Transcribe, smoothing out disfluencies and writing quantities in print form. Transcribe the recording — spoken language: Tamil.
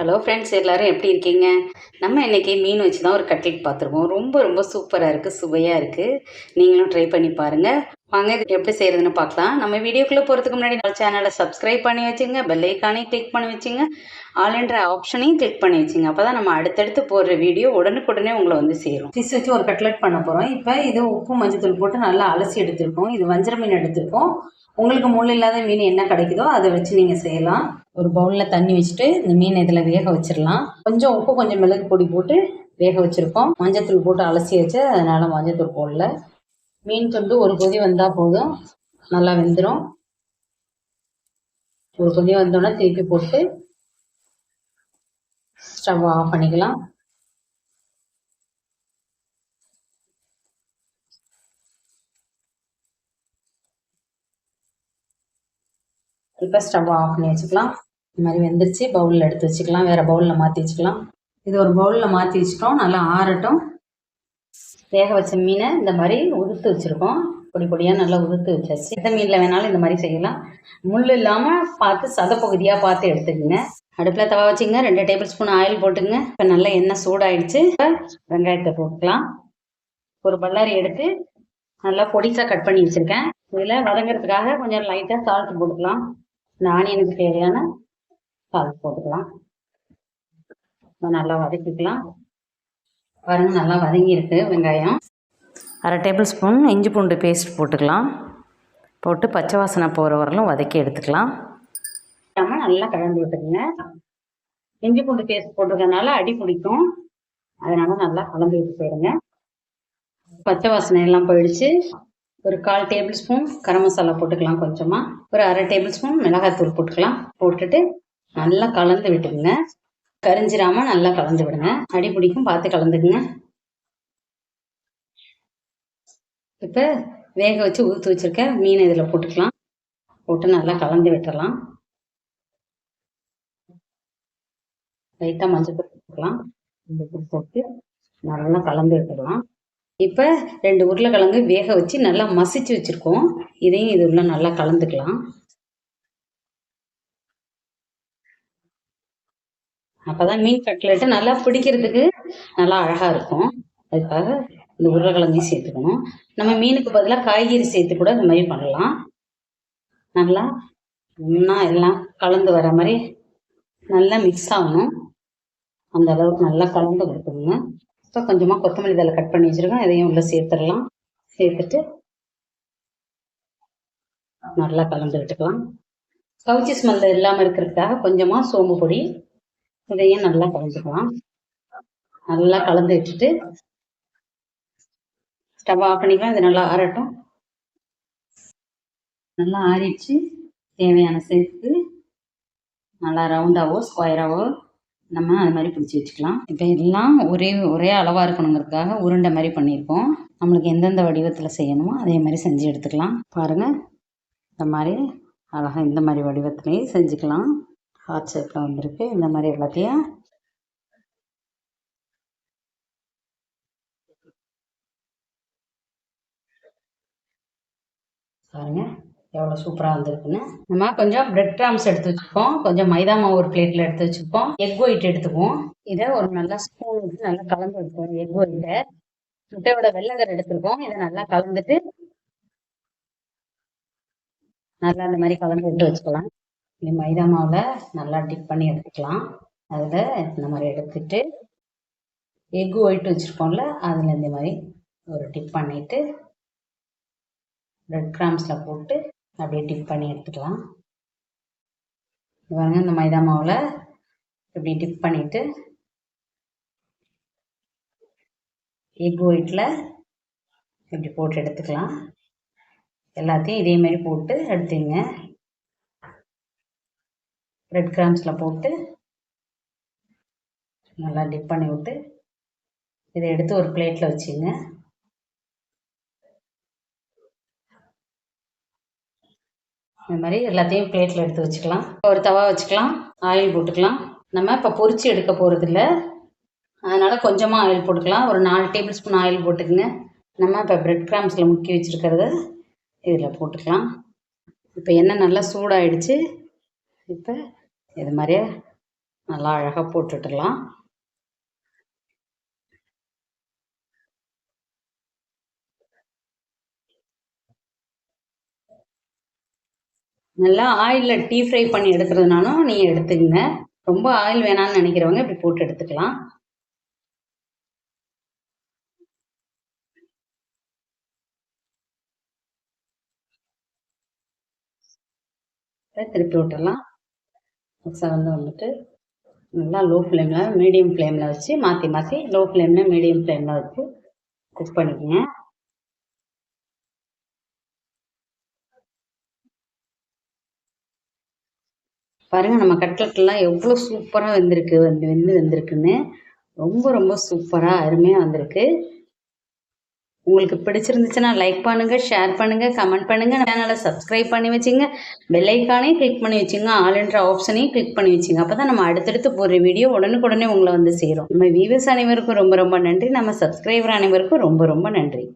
ஹலோ ஃப்ரெண்ட்ஸ், எல்லோரும் எப்படி இருக்கீங்க? நம்ம இன்றைக்கி மீன் வச்சு தான் ஒரு கட்லெட் பார்த்துருக்கோம். ரொம்ப ரொம்ப சூப்பராக இருக்குது, சுவையாக இருக்குது. நீங்களும் ட்ரை பண்ணி பாருங்கள். வாங்க இது எப்படி செய்கிறதுன்னு பார்க்கலாம். நம்ம வீடியோக்குள்ளே போகிறதுக்கு முன்னாடி நம்ம சேனலை சப்ஸ்கிரைப் பண்ணி வச்சுங்க, பெல் ஐக்கானையும் கிளிக் பண்ணி வச்சுங்க, ஆல்ன்ற ஆப்ஷனையும் கிளிக் பண்ணி வச்சுங்க. அப்போ தான் நம்ம அடுத்தடுத்து போடுற வீடியோ உடனுக்குடனே உங்களை வந்து சேரும். ஃபிஷ் வச்சு ஒரு கட்லெட் பண்ண போகிறோம். இப்போ இது உப்பு மஞ்சத்தூள் போட்டு நல்லா அலசி எடுத்துருக்கோம். இது வஞ்சர மீன் எடுத்துருக்கோம். உங்களுக்கு முள் இல்லாத மீன் என்ன கிடைக்குதோ அதை வச்சு நீங்கள் செய்யலாம். ஒரு பவுலில் தண்ணி வச்சுட்டு இந்த மீன் இதில் வேக வச்சிடலாம். கொஞ்சம் உப்பு, கொஞ்சம் மிளகு பொடி போட்டு வேக வச்சுருக்கோம். மஞ்சத்தூள் போட்டு அலசி வச்சு அதனால் மஞ்சத்தூள் போடல. மீன் துண்டு ஒரு கொதி வந்தால் போதும், நல்லா வெந்துடும். ஒரு கொதி வந்தோடனே திருப்பி போட்டு ஸ்டவ் ஆஃப் பண்ணிக்கலாம். இப்போ ஸ்டவ் ஆஃப் பண்ணி வச்சுக்கலாம். இந்த மாதிரி வெந்துருச்சு. பவுலில் எடுத்து வச்சுக்கலாம், வேறு பவுலில் மாற்றி வச்சுக்கலாம். இது ஒரு பவுலில் மாற்றி வச்சுட்டோம், நல்லா ஆறட்டும். வேக வச்ச மீனை இந்த மாதிரி உதுத்து வச்சுருக்கோம். பொடி பொடியாக நல்லா உதுத்து வச்சாச்சு. எந்த மீனில் வேணாலும் இந்த மாதிரி செய்யலாம். முள் இல்லாமல் பார்த்து சதப்பகுதியாக பார்த்து எடுத்துக்கோங்க. அடுப்பில் தவா வச்சுங்க, 2 டேபிள் ஸ்பூன் ஆயில் போட்டுங்க. இப்போ நல்லா எண்ணெய் சூடாயிடுச்சு. இப்போ வெங்காயத்தை போட்டுக்கலாம். ஒரு பல்லாரி எடுத்து நல்லா பொடிசாக கட் பண்ணி வச்சுருக்கேன். இதில் வதங்கிறதுக்காக கொஞ்சம் லைட்டாக சால்ட் போட்டுக்கலாம். இந்த ஆனியனுக்கு தேவையான சால்ட் போட்டுக்கலாம். நல்லா வதக்கிக்கலாம். பாருங்க, நல்லா வதங்கியிருக்கு வெங்காயம். 1/2 டேபிள் ஸ்பூன் இஞ்சி பூண்டு பேஸ்ட் போட்டுக்கலாம். போட்டு பச்சை வாசனை போகிற வரலும் வதக்கி எடுத்துக்கலாம். நம்ம நல்லா கலந்து விட்டுக்குங்க. இஞ்சி பூண்டு பேஸ்ட் போட்டுக்கிறதுனால அடி பிடிக்கும், அதனால் நல்லா கலந்து விட்டு போயிடுங்க. பச்சை வாசனை எல்லாம் போயிடுச்சு. ஒரு 1/4 டேபிள் ஸ்பூன் கரம் மசாலா போட்டுக்கலாம். கொஞ்சமாக ஒரு 1/2 டேபிள் ஸ்பூன் மிளகாத்தூள் போட்டுக்கலாம். போட்டுட்டு நல்லா கலந்து விட்டுக்குங்க. கரிஞ்சிராமல் நல்லா கலந்து விடுங்க. அடி பிடிக்கும், பார்த்து கலந்துக்குங்க. இப்போ வேக வச்சு ஊற்றி வச்சுருக்க மீன் இதில் போட்டுக்கலாம். போட்டு நல்லா கலந்து விட்டுடலாம். லைட்டாக மஞ்சள் போட்டுக்கலாம். போட்டு நல்லா கலந்து விட்டுடலாம். இப்போ 2 உருளைக்கிழங்கு வேக வச்சு நல்லா மசிச்சு வச்சுருக்கோம். இதையும் இது உள்ள நல்லா கலந்துக்கலாம். அப்போ தான் மீன் கட்லெட்டு நல்லா பிடிக்கிறதுக்கு நல்லா அழகாக இருக்கும். அதுக்காக இந்த உருளைக்கிழங்கையும் சேர்த்துக்கணும். நம்ம மீனுக்கு பதிலாக காய்கறி சேர்த்து கூட இந்த மாதிரி பண்ணலாம். நல்லா ஒன்றா எல்லாம் கலந்து வர மாதிரி நல்லா மிக்ஸ் ஆகணும். அந்த அளவுக்கு நல்லா கலந்து கொடுத்துருங்க. இப்போ கொஞ்சமாக கொத்தமல்லி தழை கட் பண்ணி வச்சுருக்கோம், இதையும் உள்ளே சேர்த்துடலாம். சேர்த்துட்டு நல்லா கலந்து விட்டுக்கலாம். கவுச்சி ஸ்மெல் இல்லாமல் இருக்கிறதுக்காக கொஞ்சமாக சோம்பு பொடி, இதையும் நல்லா கலந்துக்கலாம். நல்லா கலந்து வச்சுட்டு ஸ்டவ் ஆஃப் பண்ணிக்கலாம். இது நல்லா ஆறட்டும். நல்லா ஆறிடுச்சு. தேவையான சைஸுக்கு நல்லா ரவுண்டாவோ ஸ்கொயராகவோ நம்ம அது மாதிரி பிடிச்சி வச்சுக்கலாம். இப்போ எல்லாம் ஒரே அளவாக இருக்கணுங்கிறதுக்காக உருண்டை மாதிரி பண்ணியிருக்கோம். நம்மளுக்கு எந்தெந்த வடிவத்தில் செய்யணுமோ அதே மாதிரி செஞ்சு எடுத்துக்கலாம். பாருங்கள், இந்த மாதிரி அழகாக இந்த மாதிரி வடிவத்துலேயே செஞ்சுக்கலாம். ஹார்ட் ஷேப்பில் வந்திருக்கு. இந்த மாதிரி எல்லாத்தையும் பாருங்கள் எவ்வளோ சூப்பராக வந்திருக்குன்னு. நம்ம கொஞ்சம் பிரெட் கிராம்ஸ் எடுத்து வச்சுப்போம், கொஞ்சம் மைதா மாவு ஒரு பிளேட்டில் எடுத்து வச்சுப்போம், எக் ஒயிட் எடுத்துக்குவோம். இதை ஒரு நல்லா ஸ்பூன் வச்சு நல்லா கலந்து எடுத்துவோம். எக் ஒயிட்டை முட்டையோட வெள்ளைக்கரை எடுத்துருக்கோம். இதை நல்லா கலந்துட்டு நல்லா இந்த மாதிரி கலந்து எடுத்து வச்சுக்கலாம். இந்த மைதா மாவில் நல்லா டிப் பண்ணி எடுத்துக்கலாம். அதில் இந்த மாதிரி எடுத்துட்டு எக் ஒயிட் வச்சுருக்கோம்ல, அதில் இந்த மாதிரி ஒரு டிப் பண்ணிவிட்டு பிரெட் கிராம்ஸில் போட்டு அப்படியே டிப் பண்ணி எடுத்துக்கலாம். பாருங்க, இந்த மைதா மாவில் இப்படி டிப் பண்ணிவிட்டு எக் ஒயிட்டில் இப்படி போட்டு எடுத்துக்கலாம். எல்லாத்தையும் இதே மாதிரி போட்டு எடுத்துங்க. பிரெட் கிராம்ஸில் போட்டு நல்லா டிப் பண்ணி விட்டு இதை எடுத்து ஒரு பிளேட்டில் வச்சுங்க. இந்த மாதிரி எல்லாத்தையும் பிளேட்டில் எடுத்து வச்சுக்கலாம். ஒரு தவா வச்சுக்கலாம், ஆயில் போட்டுக்கலாம். நம்ம இப்போ பொரிச்சு எடுக்க போகிறதில்ல, அதனால் கொஞ்சமாக ஆயில் போட்டுக்கலாம். ஒரு 4 டேபிள் ஸ்பூன் ஆயில் போட்டுக்குங்க. நம்ம இப்போ பிரெட் கிராம்ஸில் முக்கி வச்சுருக்கிறத இதில் போட்டுக்கலாம். இப்போ எண்ணெய் நல்லா சூடாகிடுச்சு. இப்போ இது மாதிரியே நல்லா அழகாக போட்டுடலாம். நல்லா ஆயிலில் டீப் ஃப்ரை பண்ணி எடுக்கிறதுனாலும் நீங்கள் எடுத்துக்கங்க. ரொம்ப ஆயில் வேணாம்னு நினைக்கிறவங்க இப்படி போட்டு எடுத்துக்கலாம். திருப்பி விட்டுடலாம். செவந்து வந்துட்டு நல்லா லோ ஃப்ளேமில் மீடியம் ஃப்ளேமில் வச்சு மாற்றி மாற்றி லோ ஃப்ளேமில் மீடியம் ஃப்ளேமில் வச்சு குக் பண்ணிக்கோங்க. பாருங்கள் நம்ம கட்லெட்லாம் எவ்வளோ சூப்பராக வெந்திருக்குன்னு. ரொம்ப ரொம்ப சூப்பராக அருமையாக வந்திருக்கு. உங்களுக்கு பிடிச்சிருந்துச்சுன்னா லைக் பண்ணுங்கள், ஷேர் பண்ணுங்கள், கமெண்ட் பண்ணுங்கள். சேனலை சப்ஸ்கிரைப் பண்ணி வச்சுங்க. பெல் ஐக்கானையும் கிளிக் பண்ணி வச்சுங்க. ஆல்ன்ற ஆப்ஷனையும் கிளிக் பண்ணி வச்சுங்க. அப்போ தான் நம்ம அடுத்தடுத்து போடுற வீடியோ உடனுக்குடனே உங்களை வந்து சேரும். நம்ம வியூவர்ஸ் அனைவருக்கும் ரொம்ப ரொம்ப நன்றி. நம்ம சப்ஸ்கிரைபர் அனைவருக்கும் ரொம்ப ரொம்ப நன்றி.